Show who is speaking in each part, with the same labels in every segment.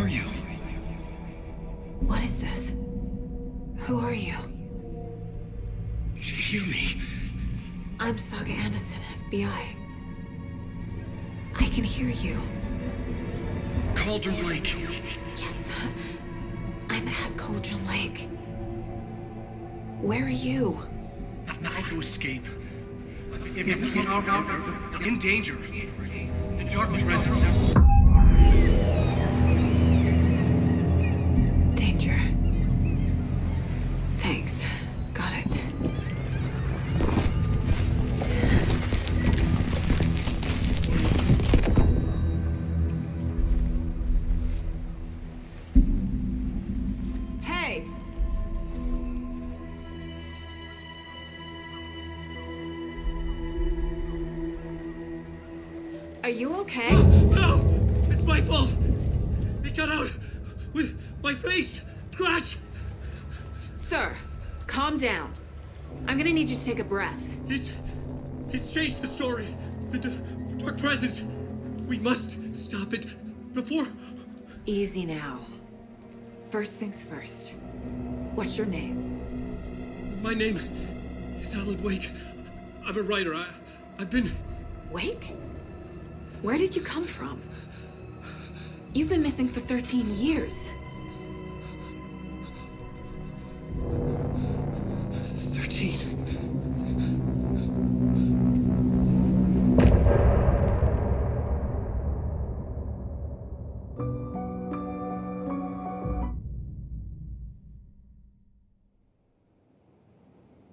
Speaker 1: are you?
Speaker 2: What is this? Who are you?
Speaker 1: Hear me.
Speaker 2: I'm Saga Anderson, FBI. I can hear you.
Speaker 1: Cauldron Lake.
Speaker 2: Yes, I'm at Cauldron Lake. Where are you?
Speaker 1: How to escape. In danger. The dark presence.
Speaker 2: Danger. Thanks. Got it. Hey! Are you okay?
Speaker 1: No! It's my fault! It got out with my face! Scratch!
Speaker 2: Sir, calm down. I'm gonna need you to take a breath.
Speaker 1: He's changed the story. The dark presence. We must stop it before...
Speaker 2: Easy now. First things first. What's your name?
Speaker 1: My name is Alan Wake. I'm a writer. I've been...
Speaker 2: Wake? Where did you come from? You've been missing for 13 years.
Speaker 1: 13.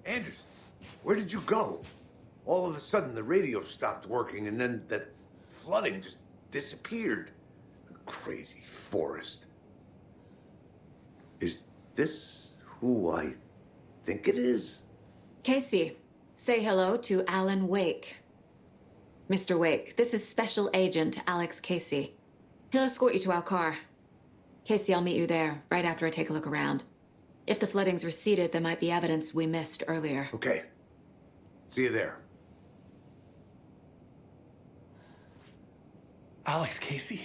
Speaker 3: Anderson, where did you go? All of a sudden the radio stopped working and then that flooding just disappeared. Crazy forest. Is this who I think it is?
Speaker 2: Casey, say hello to Alan Wake. Mr. Wake, this is Special Agent Alex Casey. He'll escort you to our car. Casey, I'll meet you there, right after I take a look around. If the flooding's receded, there might be evidence we missed earlier.
Speaker 3: Okay. See you there.
Speaker 1: Alex Casey?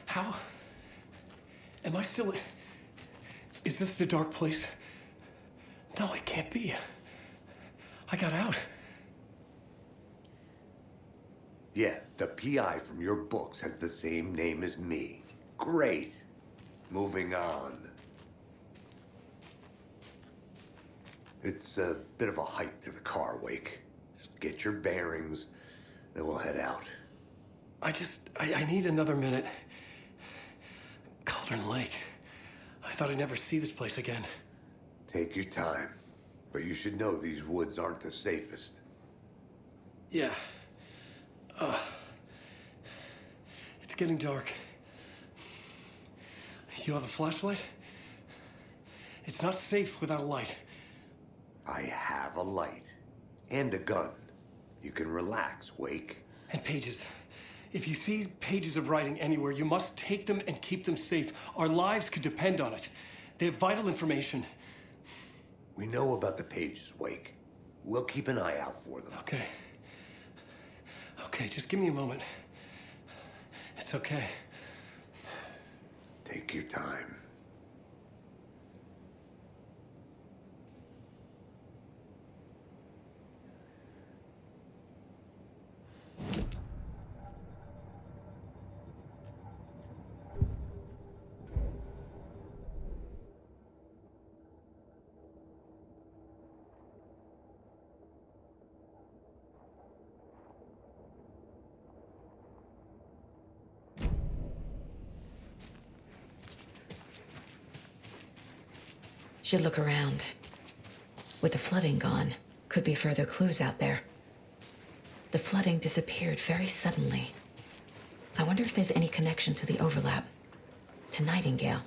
Speaker 1: How? Am I still... Is this the dark place? No, it can't be. I got out.
Speaker 3: Yeah, the PI from your books has the same name as me. Great. Moving on. It's a bit of a hike to the car, Wake. Just get your bearings, then we'll head out.
Speaker 1: I need another minute. Cauldron Lake. I thought I'd never see this place again.
Speaker 3: Take your time. But you should know these woods aren't the safest.
Speaker 1: Yeah. It's getting dark. You have a flashlight? It's not safe without a light.
Speaker 3: I have a light. And a gun. You can relax, Wake.
Speaker 1: And pages. If you see pages of writing anywhere, you must take them and keep them safe. Our lives could depend on it. They have vital information.
Speaker 3: We know about the pages, Wake. We'll keep an eye out for them.
Speaker 1: Okay. Okay, just give me a moment. It's okay.
Speaker 3: Take your time.
Speaker 2: Should look around. With the flooding gone, could be further clues out there. The flooding disappeared very suddenly. I wonder if there's any connection to the overlap. To Nightingale.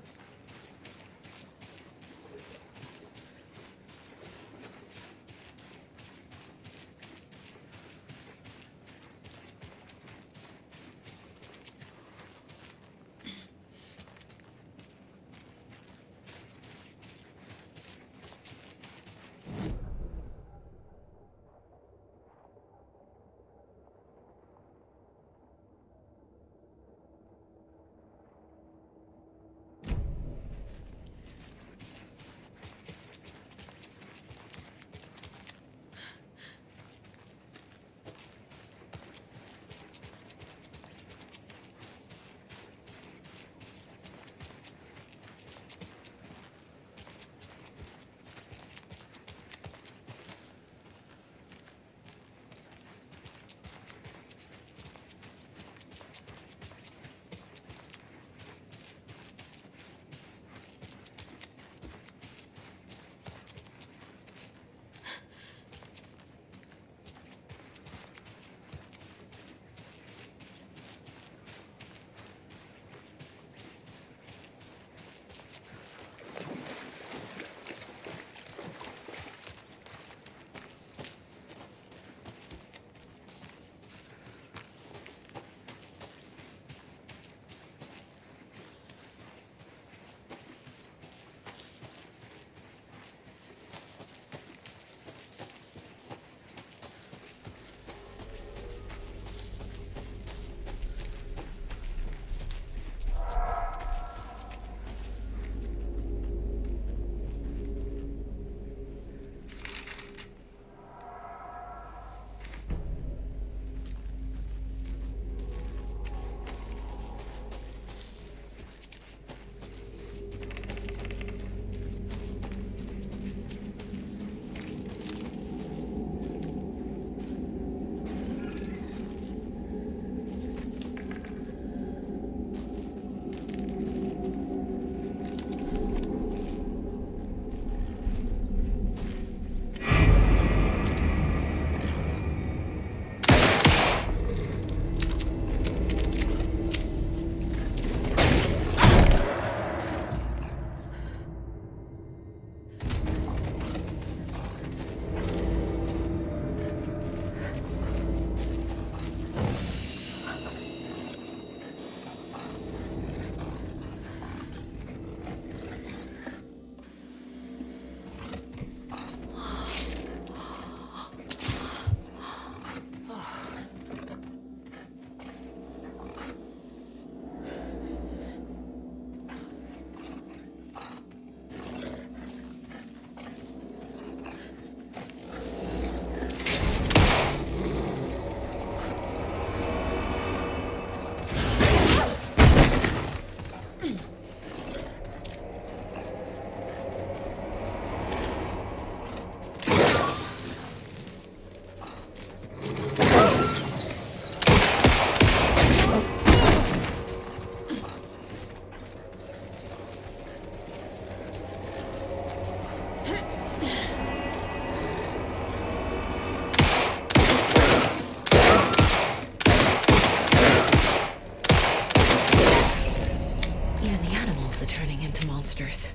Speaker 2: monsters.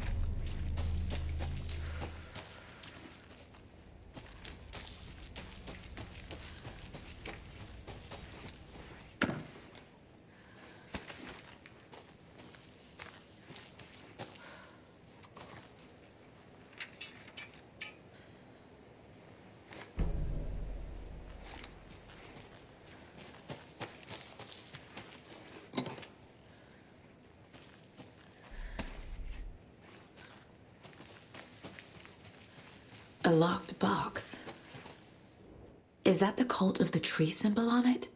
Speaker 2: A locked box. Is that the cult of the tree symbol on it?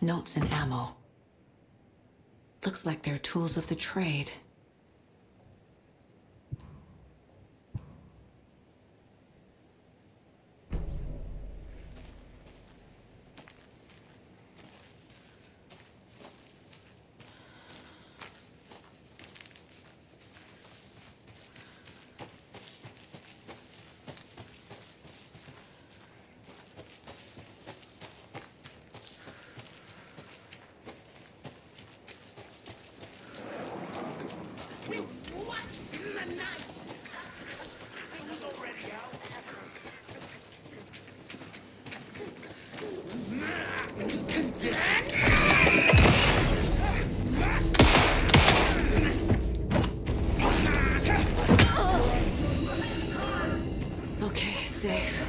Speaker 2: Notes and ammo. Looks like they're tools of the trade. Okay, safe.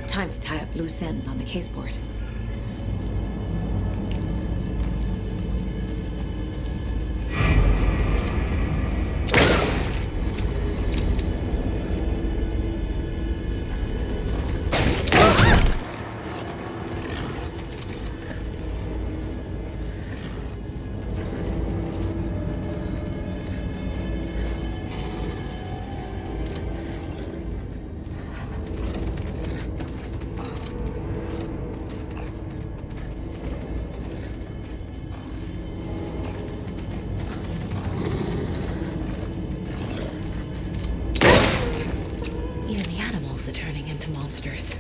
Speaker 2: Time to tie up loose ends on the caseboard. Turning into monsters.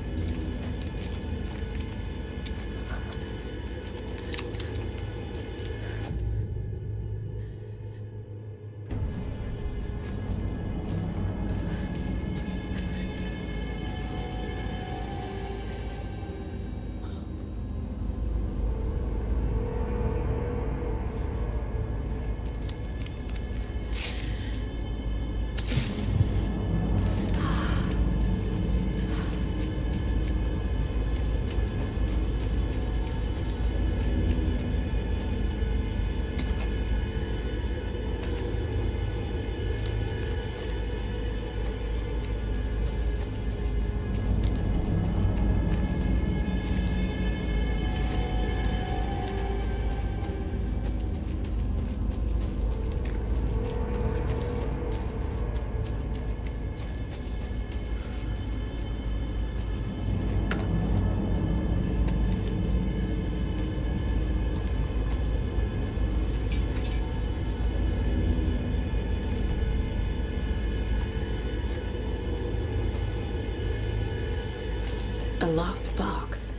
Speaker 2: A locked box.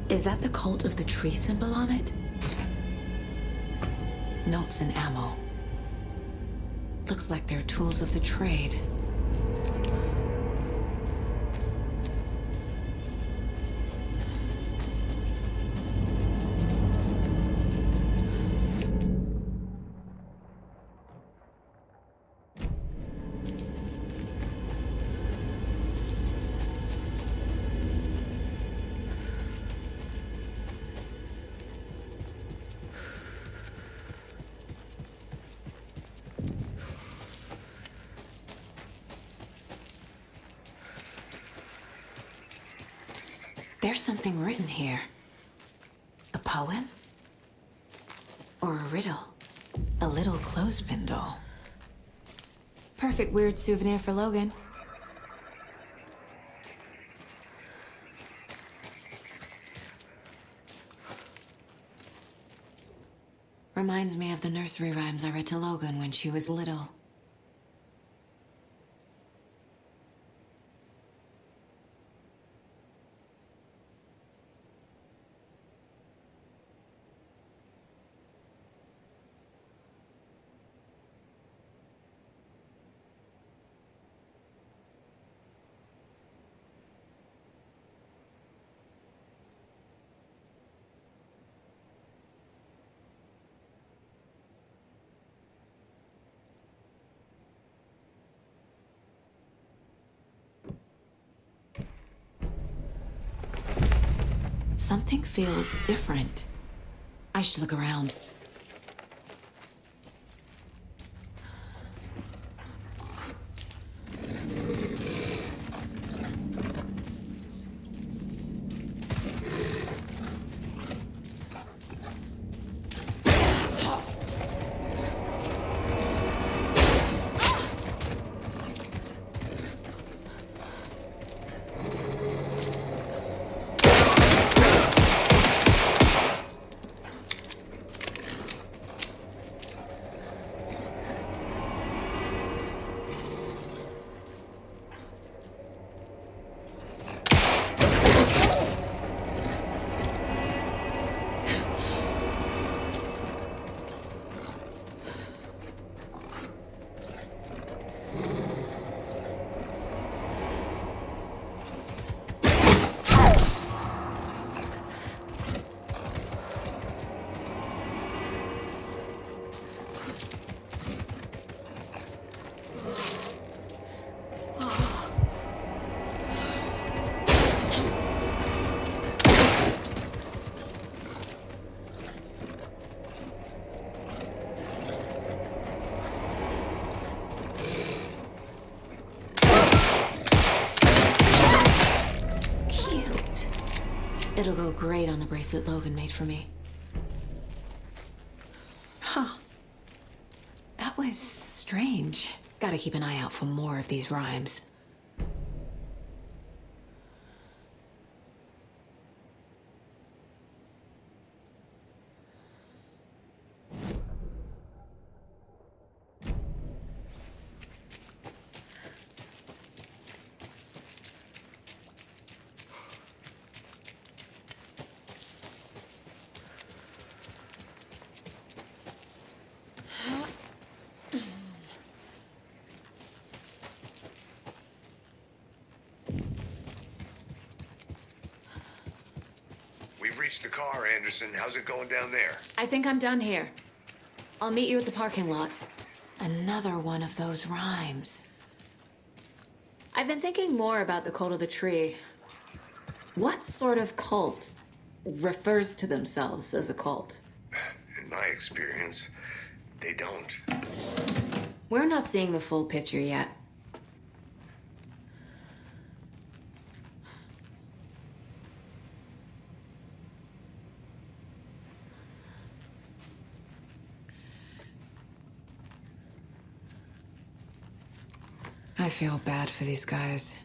Speaker 2: Is that the cult of the tree symbol on it? Notes and ammo. Looks like they're tools of the trade. There's something written here. A poem? Or a riddle? A little clothespin doll. Perfect weird souvenir for Logan. Reminds me of the nursery rhymes I read to Logan when she was little. Something feels different. I should look around. It'll go great on the bracelet Logan made for me. Huh. That was strange. Gotta keep an eye out for more of these rhymes.
Speaker 3: We've reached the car, Anderson. How's it going down there?
Speaker 2: I think I'm done here. I'll meet you at the parking lot. Another one of those rhymes. I've been thinking more about the cult of the tree. What sort of cult refers to themselves as a cult?
Speaker 3: In my experience, they don't.
Speaker 2: We're not seeing the full picture yet. I feel bad for these guys.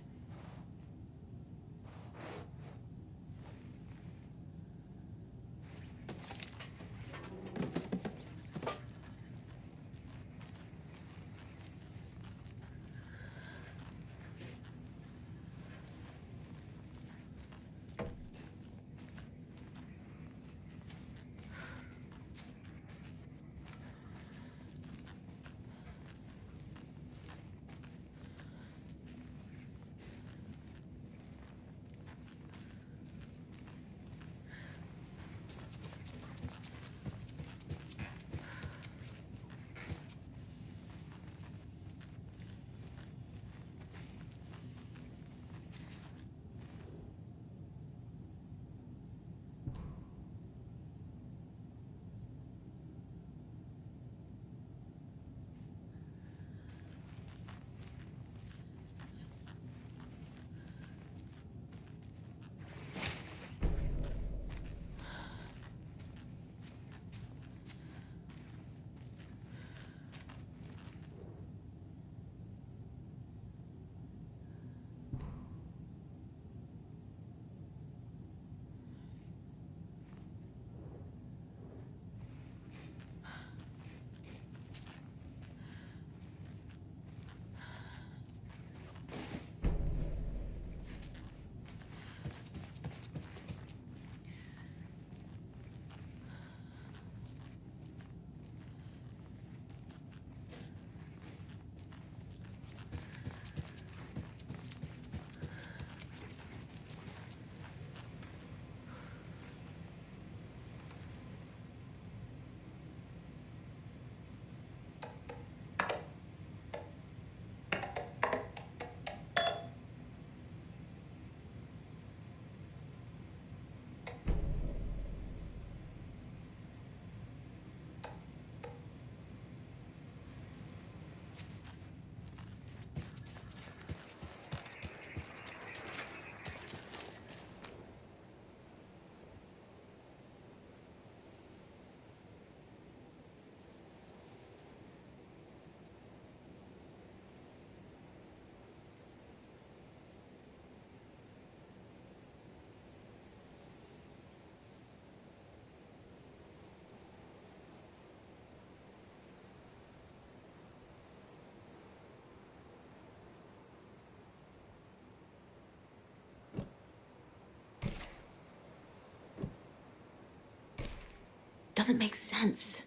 Speaker 2: doesn't make sense.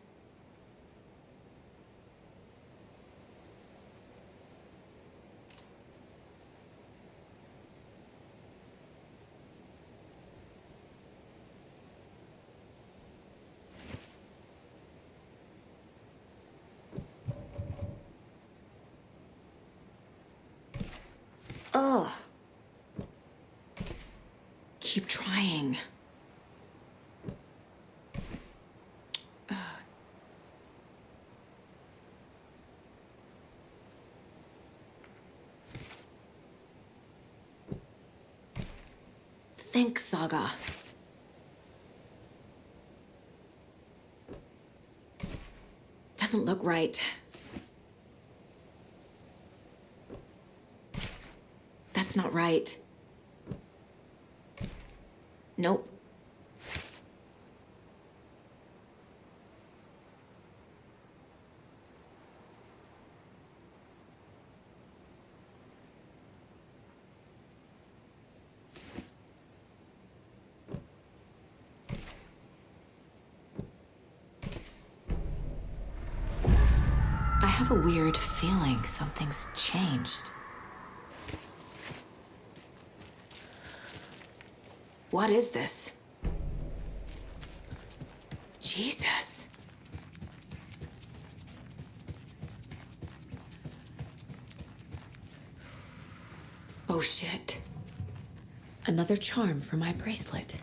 Speaker 2: Ugh. Keep trying. Ugh. Think, Saga. Doesn't look right. That's not right. Nope. I have a weird feeling something's changed. What is this? Jesus. Oh shit. Another charm for my bracelet.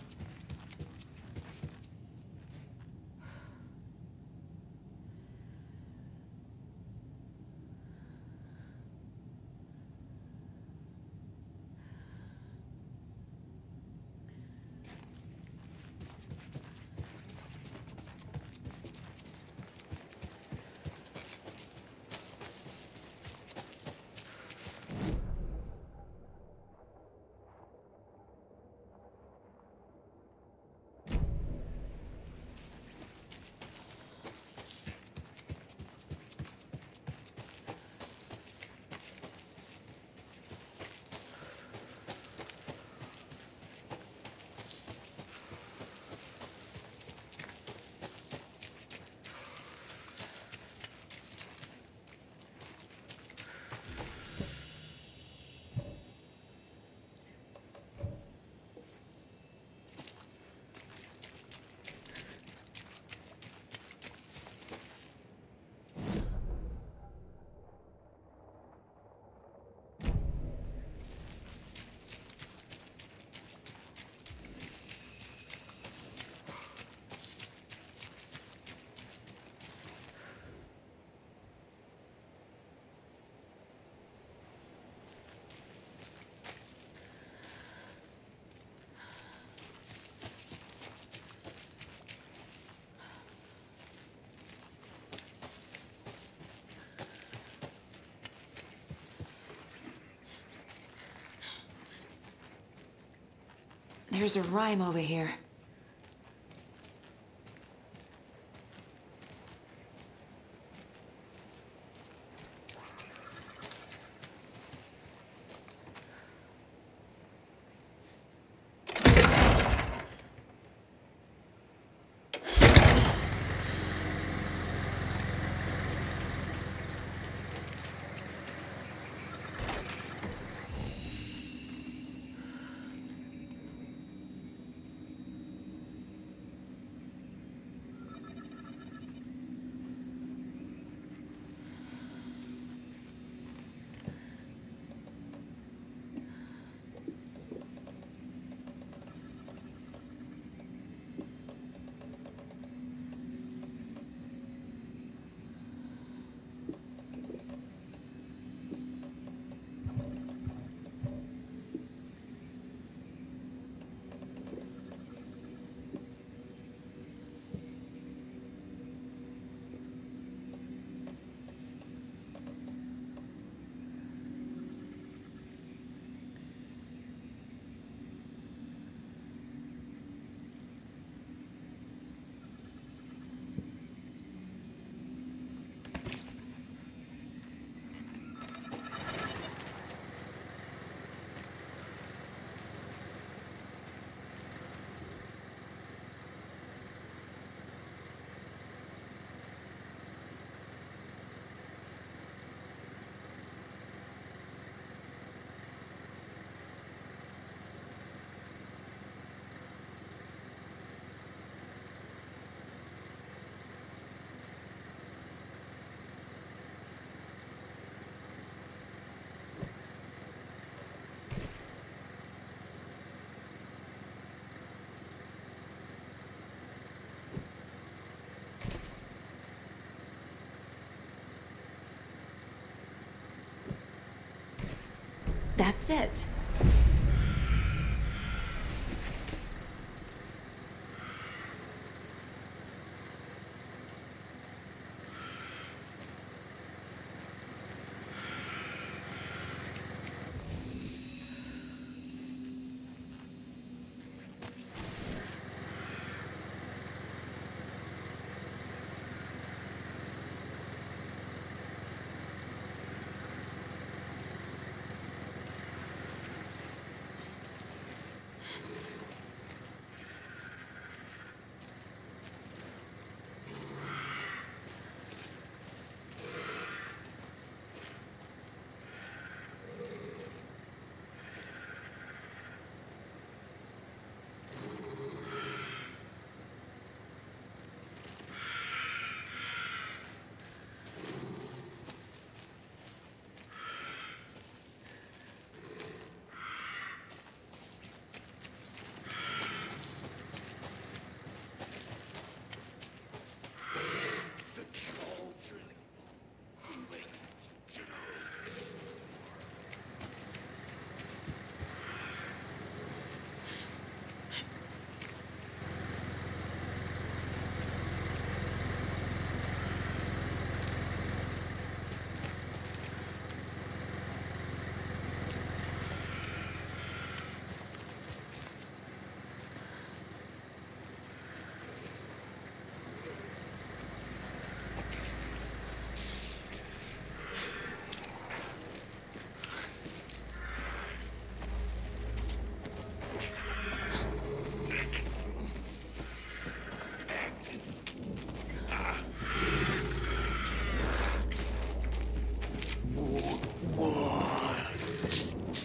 Speaker 2: There's a rhyme over here. That's it.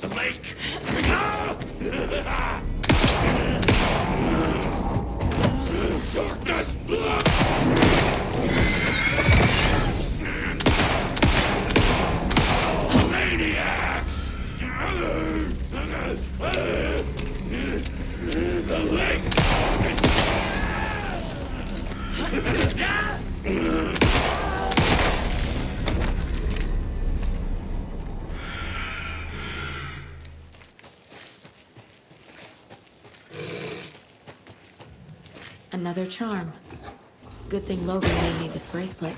Speaker 1: The lake! Darkness! Maniacs! The lake!
Speaker 2: Another charm. Good thing Logan made me this bracelet.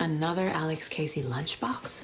Speaker 2: Another Alex Casey lunchbox?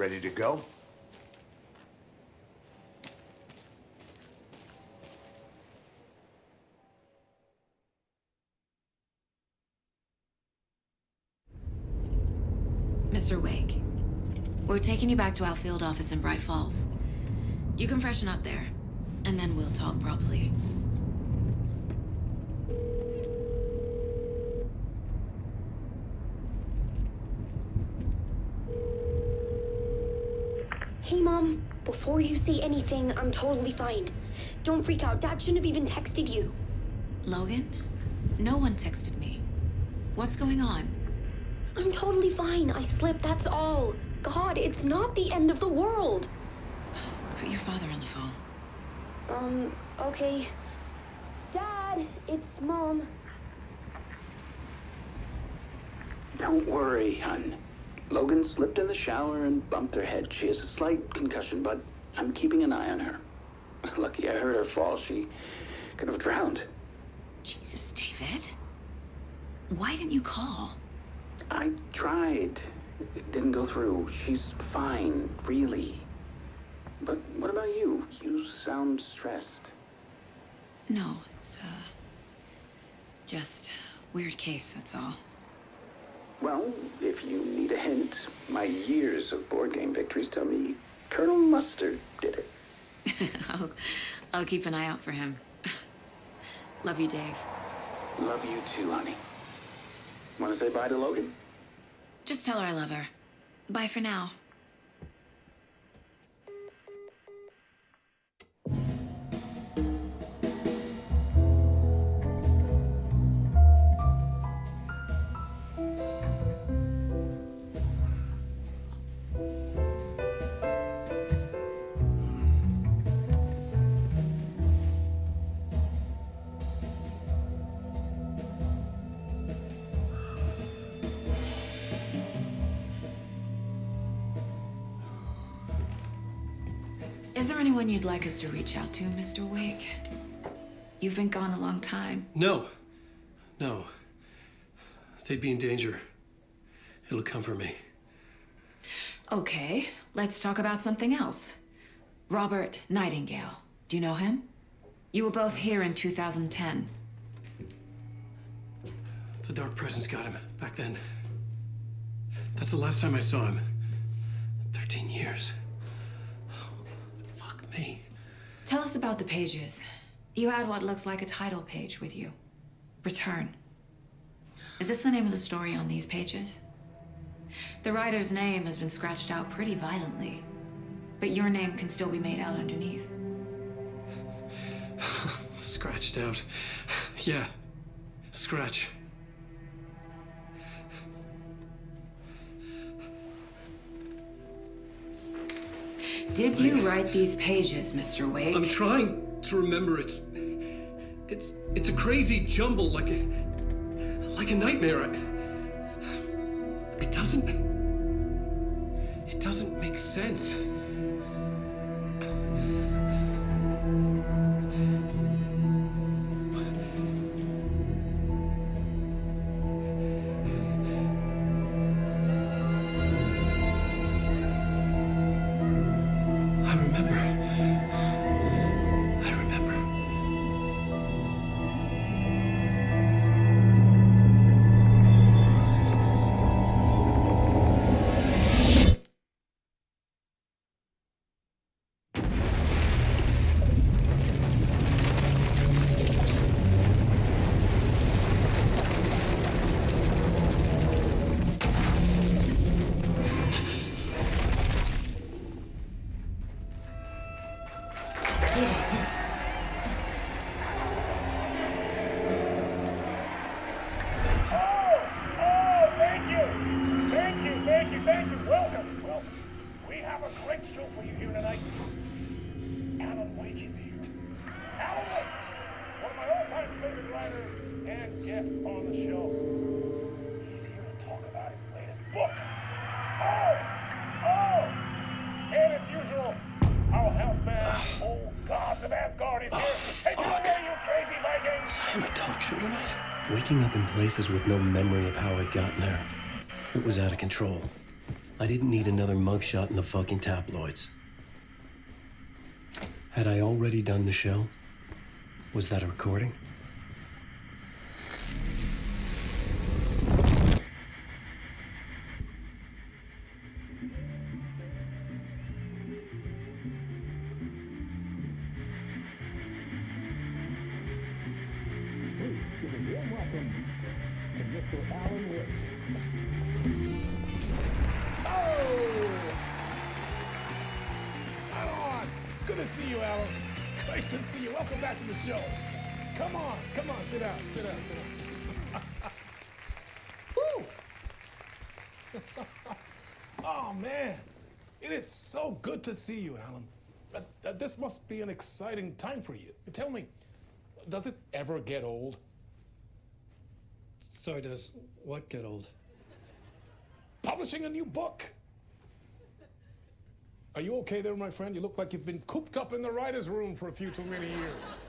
Speaker 3: ready to go?
Speaker 2: Mr. Wake, we're taking you back to our field office in Bright Falls. You can freshen up there, and then we'll talk properly.
Speaker 4: Hey, Mom. Before you say anything, I'm totally fine. Don't freak out. Dad shouldn't have even texted you.
Speaker 2: Logan? No one texted me. What's going on?
Speaker 4: I'm totally fine. I slipped, that's all. God, it's not the end of the world.
Speaker 2: Put your father on the phone.
Speaker 4: Okay. Dad, it's Mom.
Speaker 5: Don't worry, hon. Logan slipped in the shower and bumped her head. She has a slight concussion, but I'm keeping an eye on her. Lucky I heard her fall. She could have drowned.
Speaker 2: Jesus, David. Why didn't you call?
Speaker 5: I tried. It didn't go through. She's fine, really. But what about you? You sound stressed.
Speaker 2: No, it's, just weird case, that's all.
Speaker 5: Well, if you need a hint, my years of board game victories tell me Colonel Mustard did it.
Speaker 2: I'll keep an eye out for him. Love you, Dave.
Speaker 5: Love you too, honey. Want to say bye to Logan?
Speaker 2: Just tell her I love her. Bye for now. Is there anyone you'd like us to reach out to, Mr. Wake? You've been gone a long time.
Speaker 1: No. No. They'd be in danger. It'll come for me.
Speaker 2: Okay, let's talk about something else. Robert Nightingale. Do you know him? You were both here in 2010.
Speaker 1: The Dark Presence got him back then. That's the last time I saw him. 13 years. Fuck me.
Speaker 2: Tell us about the pages. You had what looks like a title page with you. Return. Is this the name of the story on these pages? The writer's name has been scratched out pretty violently, but your name can still be made out underneath.
Speaker 1: Scratched out. Yeah. Scratch.
Speaker 2: Did you write these pages, Mr. Wake?
Speaker 1: I'm trying to remember. It's a crazy jumble, like a nightmare. It doesn't make sense. Waking up in places with no memory of how I'd gotten there. It was out of control. I didn't need another mugshot in the fucking tabloids. Had I already done the show? Was that a recording?
Speaker 6: Good to see you, Alan. Great to see you. Welcome back to the show. Come on, sit down. Woo! Oh, man. It is so good to see you, Alan. This must be an exciting time for you. Tell me, does it ever get old?
Speaker 1: Sorry, does what get old?
Speaker 6: Publishing a new book. Are you okay there, my friend? You look like you've been cooped up in the writer's room for a few too many years.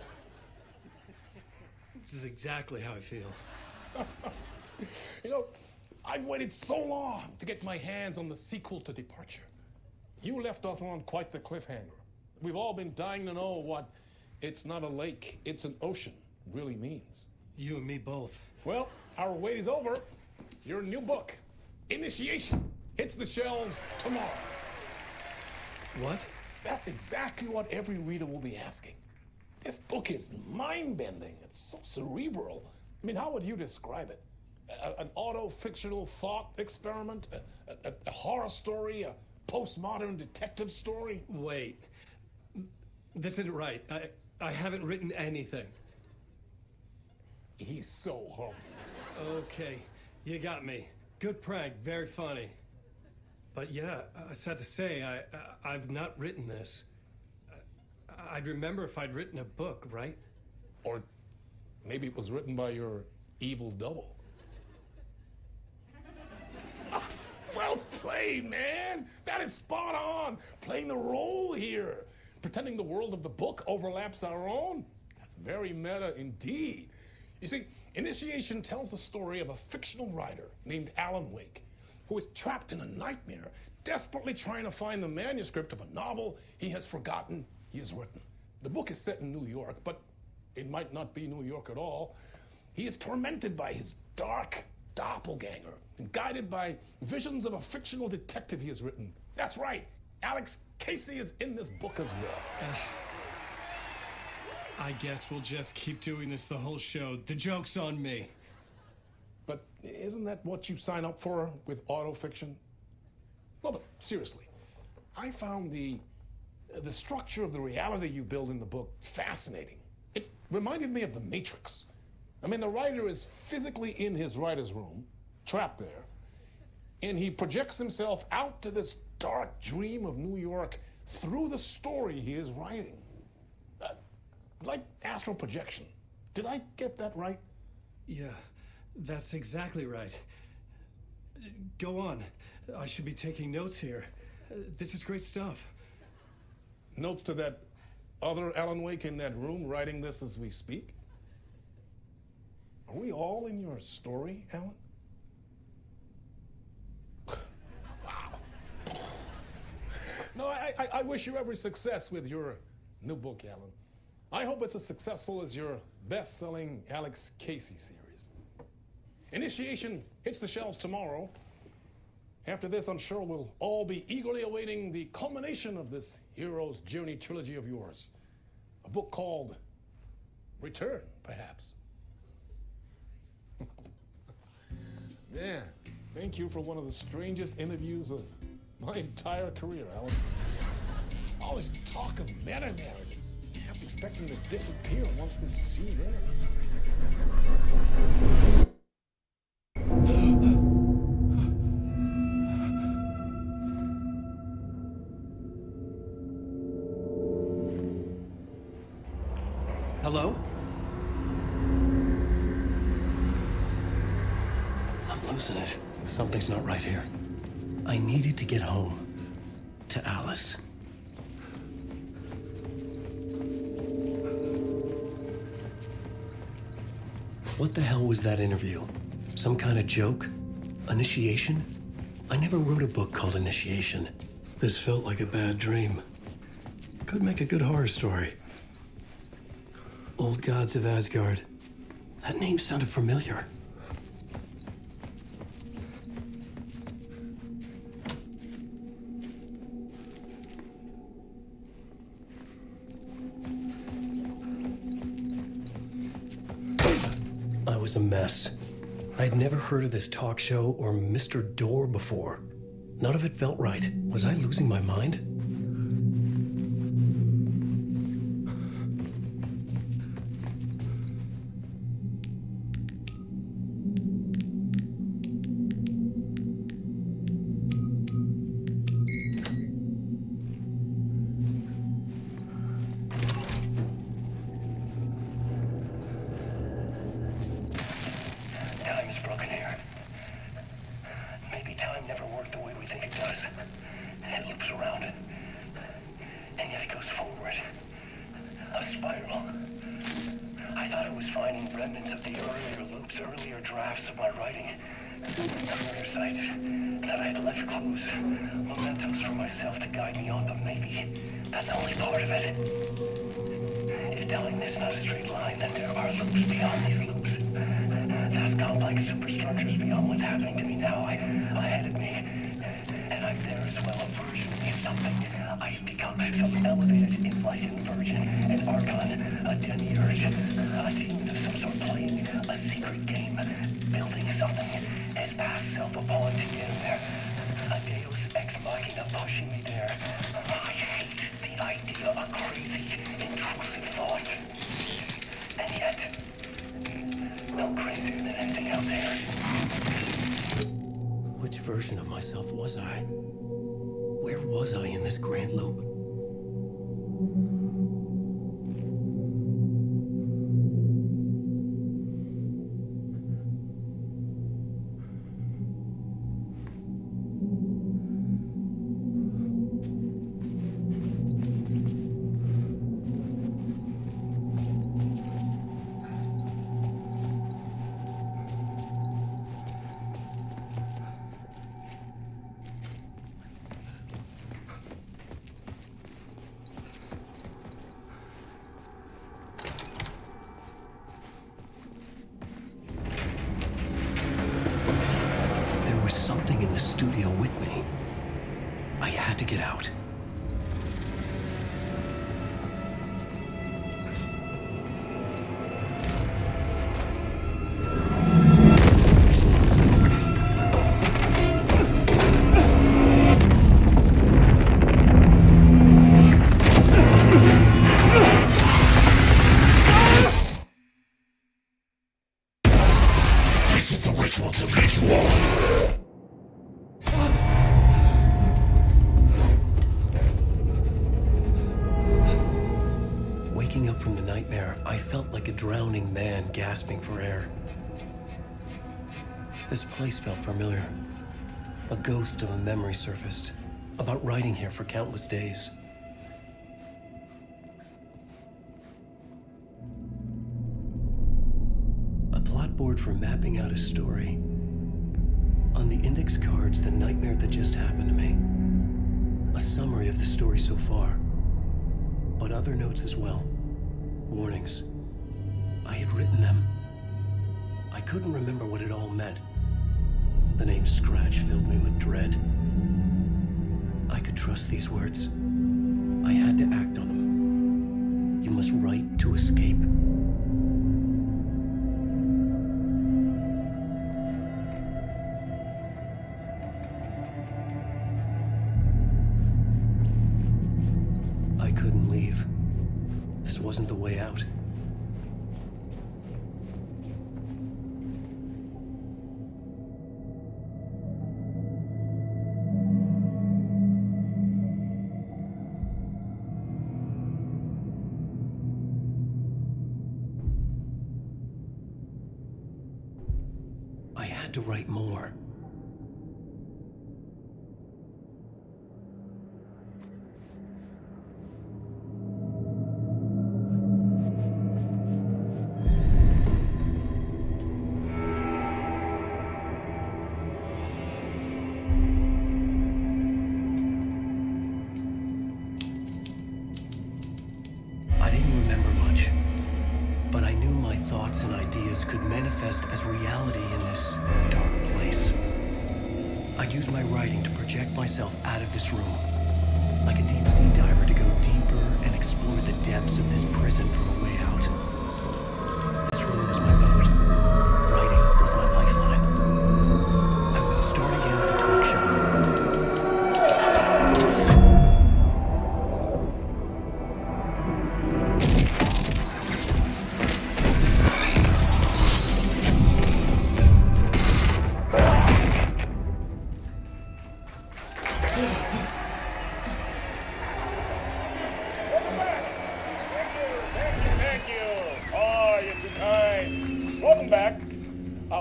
Speaker 1: This is exactly how I feel.
Speaker 6: You know, I've waited so long to get my hands on the sequel to Departure. You left us on quite the cliffhanger. We've all been dying to know what "it's not a lake, it's an ocean" really means.
Speaker 1: You and me both.
Speaker 6: Well, our wait is over. Your new book, Initiation, hits the shelves tomorrow.
Speaker 1: What?
Speaker 6: That's exactly what every reader will be asking. This book is mind-bending. It's so cerebral. I mean, how would you describe it? An auto-fictional thought experiment? A horror story? A postmodern detective story?
Speaker 1: Wait. This isn't right. I haven't written anything.
Speaker 6: He's so humble.
Speaker 1: Okay, you got me. Good prank, very funny. But yeah, sad to say, I've not written this. I'd remember if I'd written a book, right?
Speaker 6: Or maybe it was written by your evil double. Well played, man! That is spot on! Playing the role here. Pretending the world of the book overlaps our own. That's very meta indeed. You see, Initiation tells the story of a fictional writer named Alan Wake, who is trapped in a nightmare, desperately trying to find the manuscript of a novel he has forgotten he has written. The book is set in New York, but it might not be New York at all. He is tormented by his dark doppelganger and guided by visions of a fictional detective he has written. That's right, Alex Casey is in this book as well.
Speaker 1: I guess we'll just keep doing this the whole show. The joke's on me.
Speaker 6: But isn't that what you sign up for with autofiction? No, but seriously, I found the structure of the reality you build in the book fascinating. It reminded me of The Matrix. I mean, the writer is physically in his writer's room, trapped there, and he projects himself out to this dark dream of New York through the story he is writing. Like astral projection. Did I get that right?
Speaker 1: Yeah, that's exactly right. Go on. I should be taking notes here. This is great stuff.
Speaker 6: Notes to that other Alan Wake in that room writing this as we speak? Are we all in your story, Alan? Wow. No, I wish you every success with your new book, Alan. I hope it's as successful as your best-selling Alex Casey series. Initiation hits the shelves tomorrow. After this, I'm sure we'll all be eagerly awaiting the culmination of this hero's journey trilogy of yours. A book called Return, perhaps. Man, thank you for one of the strangest interviews of my entire career, Alan. All this talk of meta-narratives. I'm expecting to disappear once this scene ends.
Speaker 1: Hello? I'm losing it. Something's not right here. I needed to get home. To Alice. What the hell was that interview? Some kind of joke? Initiation? I never wrote a book called Initiation. This felt like a bad dream. Could make a good horror story. Old Gods of Asgard. That name sounded familiar. I was a mess. I'd never heard of this talk show or Mr. Door before. None of it felt right. Was I losing my mind? Which version of myself was I? Where was I in this grand loop? Something in the studio with me. I had to get out.
Speaker 7: This is the ritual to ritual.
Speaker 1: Waking up from the nightmare, I felt like a drowning man gasping for air. This place felt familiar. A ghost of a memory surfaced, about riding here for countless days. A plot board for mapping out a story. On the index cards, the nightmare that just happened to me. A summary of the story so far, but other notes as well. Warnings. I had written them. I couldn't remember what it all meant. The name Scratch filled me with dread. I could trust these words. I had to act on them. You must write to escape. I couldn't leave. This wasn't the way out. I had to write more.
Speaker 7: exist as reality in this dark place. I'd use my writing to project myself out of this room, like a deep sea diver to go deeper and explore the depths of this prison for a way out. This room was my boat. Writing was my lifeline. I would start again at the talk show.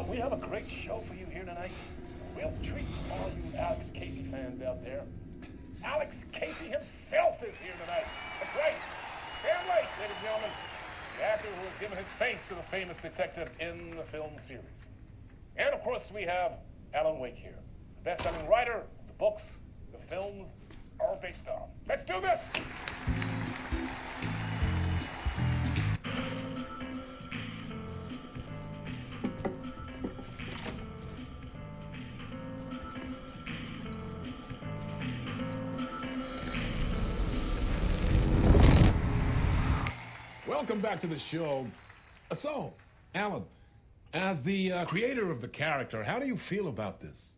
Speaker 6: We have a great show for you here tonight. We'll treat all you Alex Casey fans out there. Alex Casey himself is here tonight. That's right. Sam Lake, ladies and gentlemen. The actor who has given his face to the famous detective in the film series. And of course, we have Alan Wake here. The best-selling writer, the books, the films are based on. Let's do this! Welcome back to the show. So, Alan, as the creator of the character, how do you feel about this?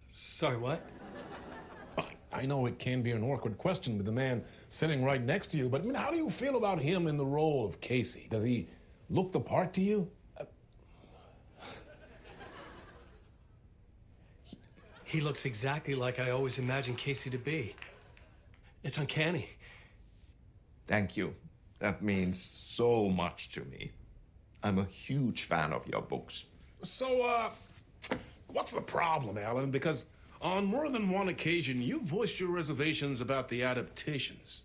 Speaker 1: Sorry, what?
Speaker 6: I know it can be an awkward question with the man sitting right next to you, but I mean, how do you feel about him in the role of Casey? Does he look the part to you?
Speaker 1: He looks exactly like I always imagined Casey to be. It's uncanny.
Speaker 8: Thank you. That means so much to me. I'm a huge fan of your books.
Speaker 6: So, what's the problem, Alan? Because on more than one occasion, you voiced your reservations about the adaptations.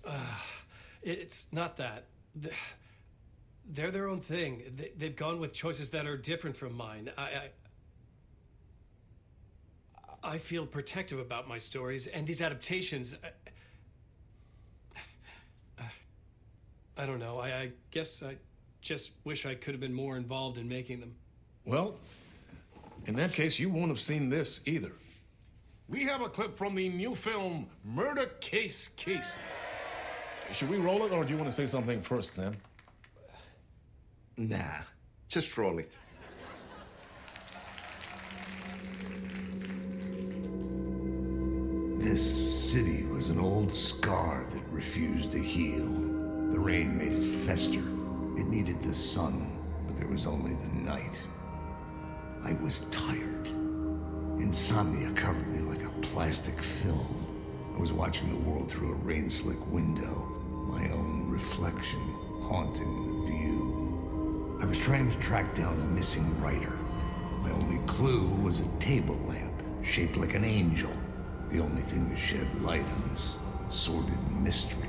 Speaker 1: It's not that. They're their own thing. They've gone with choices that are different from mine. I feel protective about my stories, and these adaptations... I don't know. I guess I just wish I could have been more involved in making them.
Speaker 6: Well, in that case, you won't have seen this either. We have a clip from the new film, Murder Case Casey. Should we roll it, or do you want to say something first, Sam?
Speaker 8: Nah, just roll it.
Speaker 3: This city was an old scar that refused to heal. The rain made it fester. It needed the sun, but there was only the night. I was tired. Insomnia covered me like a plastic film. I was watching the world through a rain-slick window, my own reflection haunting the view. I was trying to track down a missing writer. My only clue was a table lamp, shaped like an angel. The only thing to shed light on this sordid mystery.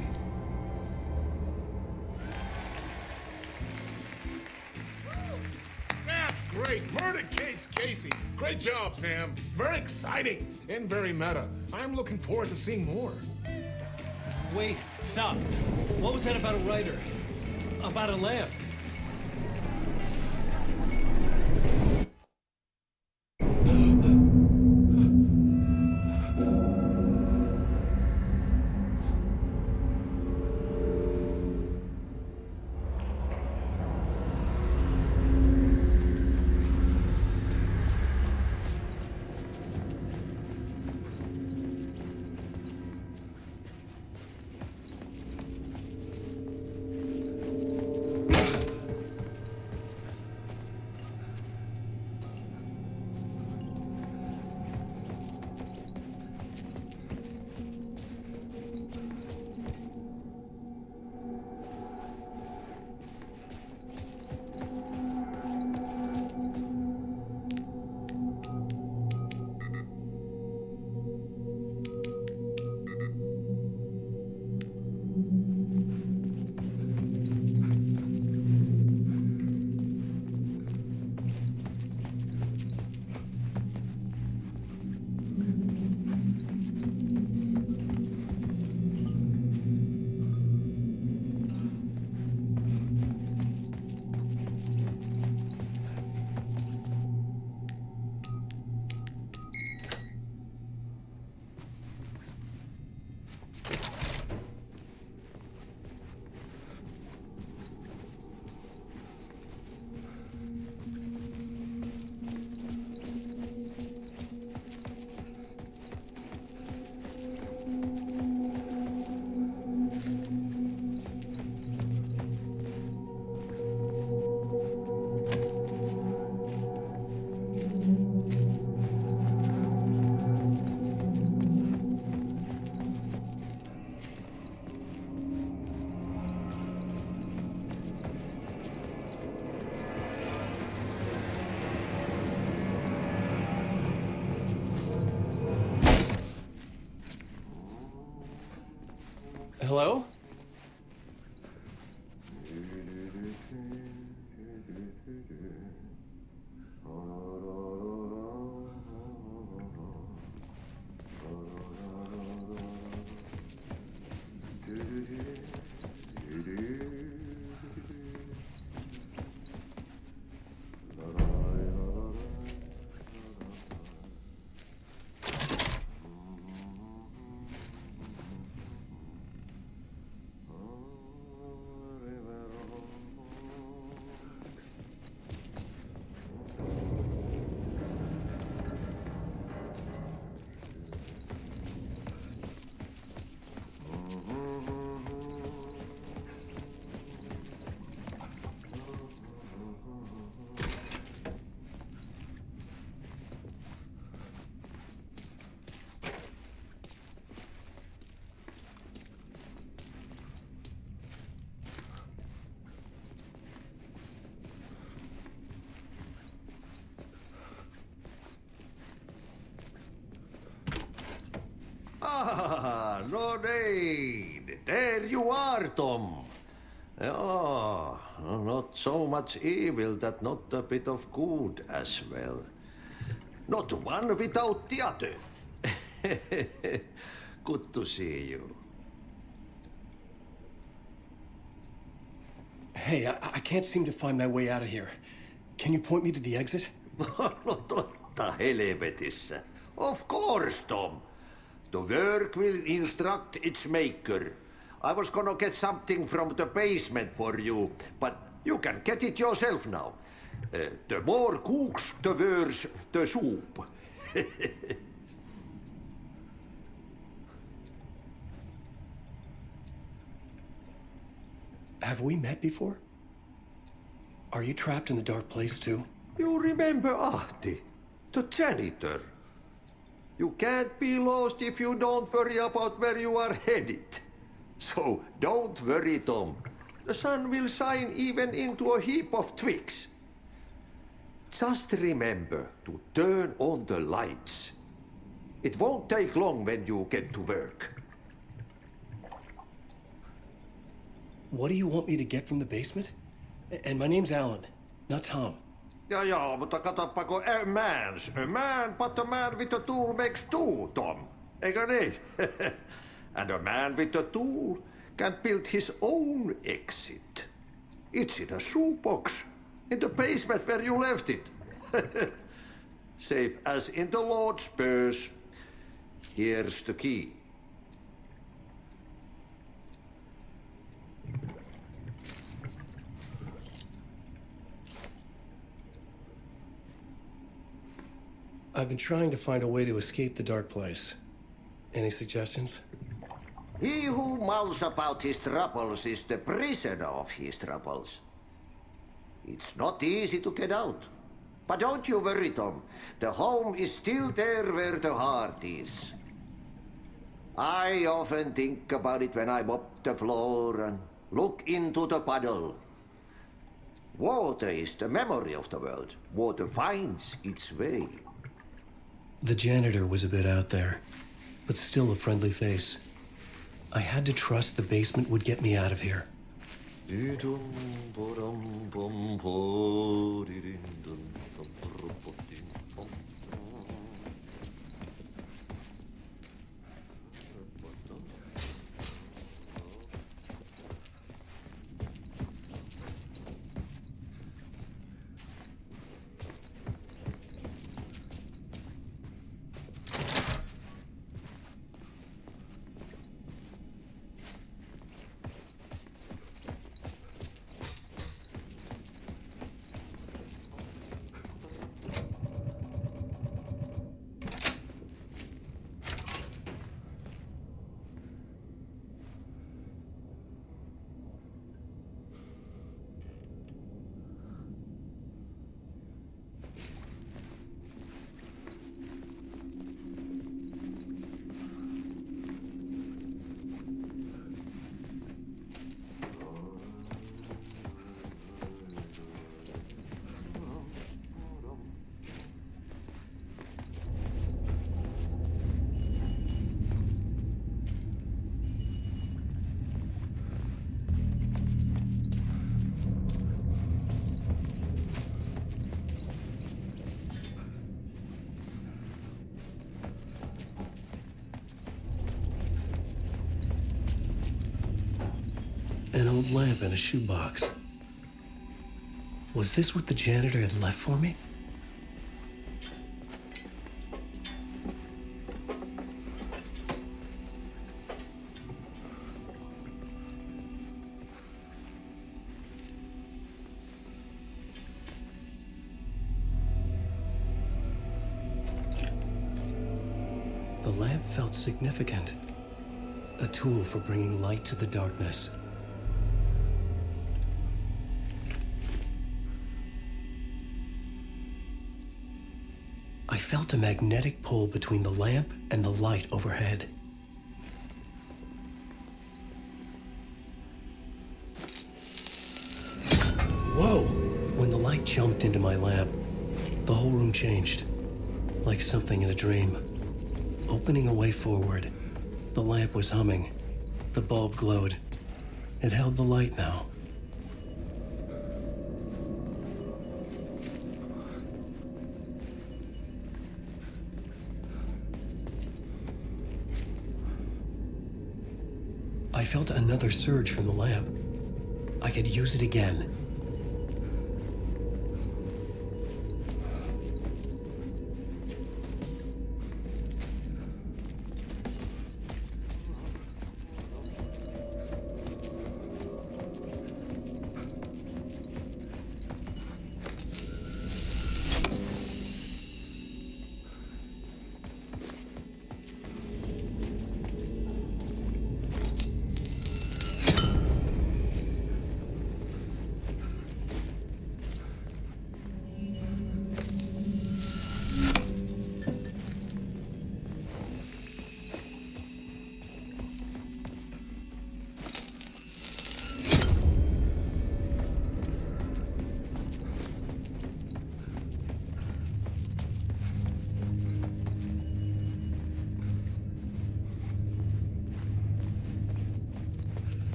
Speaker 6: That's great. Murder Case Casey. Great job, Sam. Very exciting and very meta. I'm looking forward to seeing more.
Speaker 1: Wait, stop. What was that about a writer? About a lamp?
Speaker 7: Hello?
Speaker 9: Ah, Lorraine! There you are, Tom. Oh, not so much evil that not a bit of good as well. Not one without the other. Good to see you.
Speaker 7: Hey, I can't seem to find my way out of here. Can you point me to the exit?
Speaker 9: No totta helvetissä. Of course, Tom. The work will instruct its maker. I was gonna get something from the basement for you, but you can get it yourself now. The more cooks, the worse the soup.
Speaker 7: Have we met before? Are you trapped in the dark place too?
Speaker 9: You remember Ahti, the janitor. You can't be lost if you don't worry about where you are headed. So don't worry, Tom. The sun will shine even into a heap of twigs. Just remember to turn on the lights. It won't take long when you get to work.
Speaker 7: What do you want me to get from the basement? And my name's Alan, not Tom.
Speaker 9: Ja, mutta katsopako a man, but a man with a tool makes two, Tom. Eikö niin? And a man with a tool can build his own exit. It's in a shoebox, in the basement where you left it. Safe as in the Lord's purse. Here's the key.
Speaker 7: I've been trying to find a way to escape the dark place. Any suggestions?
Speaker 9: He who mouths about his troubles is the prisoner of his troubles. It's not easy to get out. But don't you worry, Tom. The home is still there where the heart is. I often think about it when I mop the floor and look into the puddle. Water is the memory of the world. Water finds its way.
Speaker 7: The janitor was a bit out there, but still a friendly face. I had to trust the basement would get me out of here. An old lamp in a shoebox. Was this what the janitor had left for me? The lamp felt significant. A tool for bringing light to the darkness. I felt a magnetic pull between the lamp and the light overhead. Whoa! When the light jumped into my lamp, the whole room changed, like something in a dream. Opening a way forward, the lamp was humming. The bulb glowed. It held the light now. I felt another surge from the lamp. I could use it again.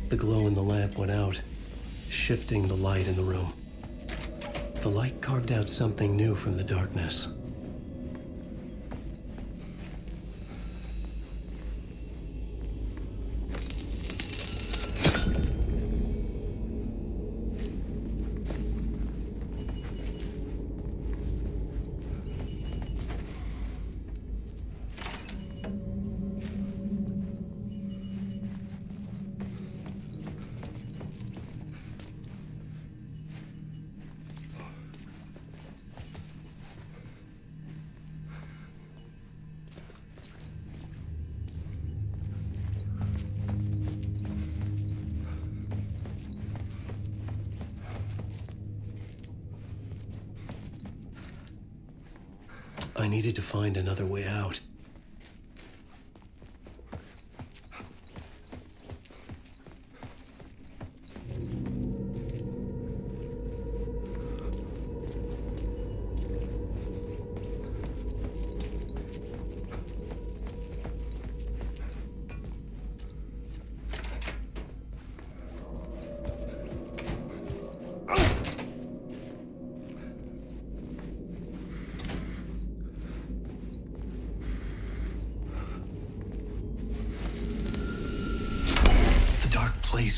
Speaker 7: The glow in the lamp went out, shifting the light in the room. The light carved out something new from the darkness. I needed to find another way out.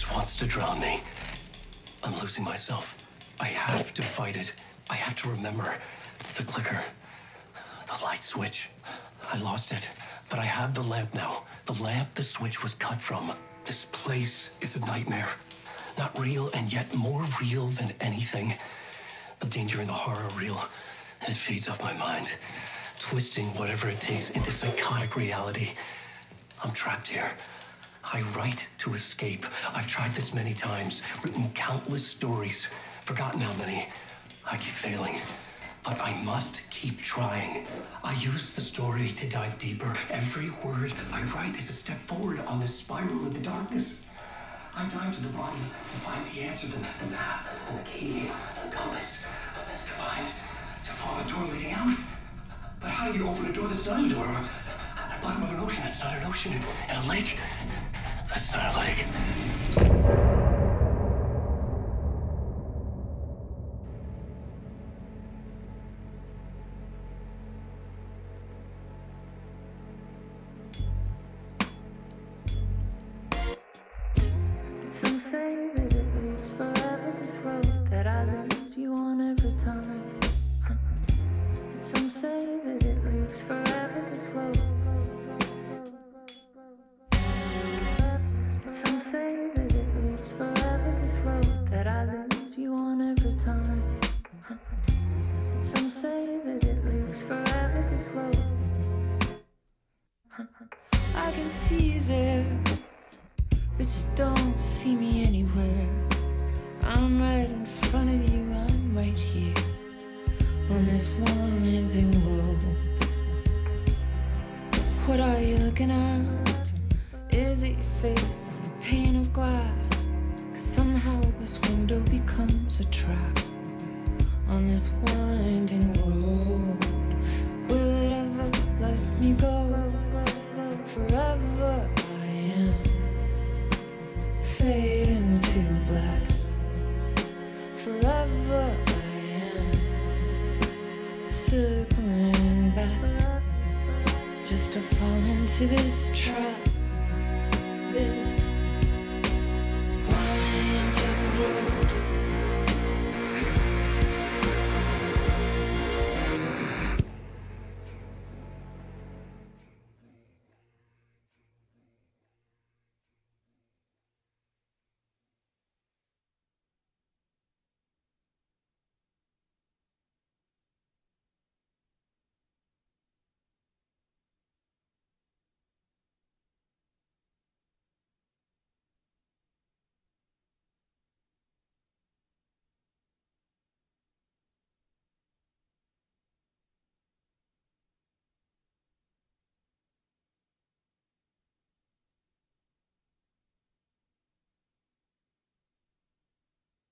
Speaker 7: voice wants to drown me. I'm losing myself. I have to fight it. I have to remember. The clicker. The light switch. I lost it. But I have the lamp now. The lamp the switch was cut from. This place is a nightmare. Not real, and yet more real than anything. The danger and the horror real. It feeds off my mind. Twisting whatever it takes into psychotic reality. I'm trapped here. I write to escape. I've tried this many times, written countless stories, forgotten how many. I keep failing, but I must keep trying. I use the story to dive deeper. Every word I write is a step forward on this spiral into darkness. I dive to the body to find the answer, the map, and the key, and the compass. It's combined to form a door leading out. But how do you open a door that's not a door? At the bottom of an ocean that's not an ocean, and a lake that's not a lake.
Speaker 10: Some say that it lives forever, this road that I lose you on every time. Some say that it lives forever, this road. Some say that it lives forever, this road that I lose you on every time. Some say that it lives forever, this road. I can see you there, but you don't see me anywhere. I'm right in front of you, I'm right here on this long ending road. What are you looking at? Is it your face on a pane of glass? 'Cause somehow this window becomes a trap on this winding road. Will it ever let me go? Forever I am fading to black. Forever I am circling back, just to fall into this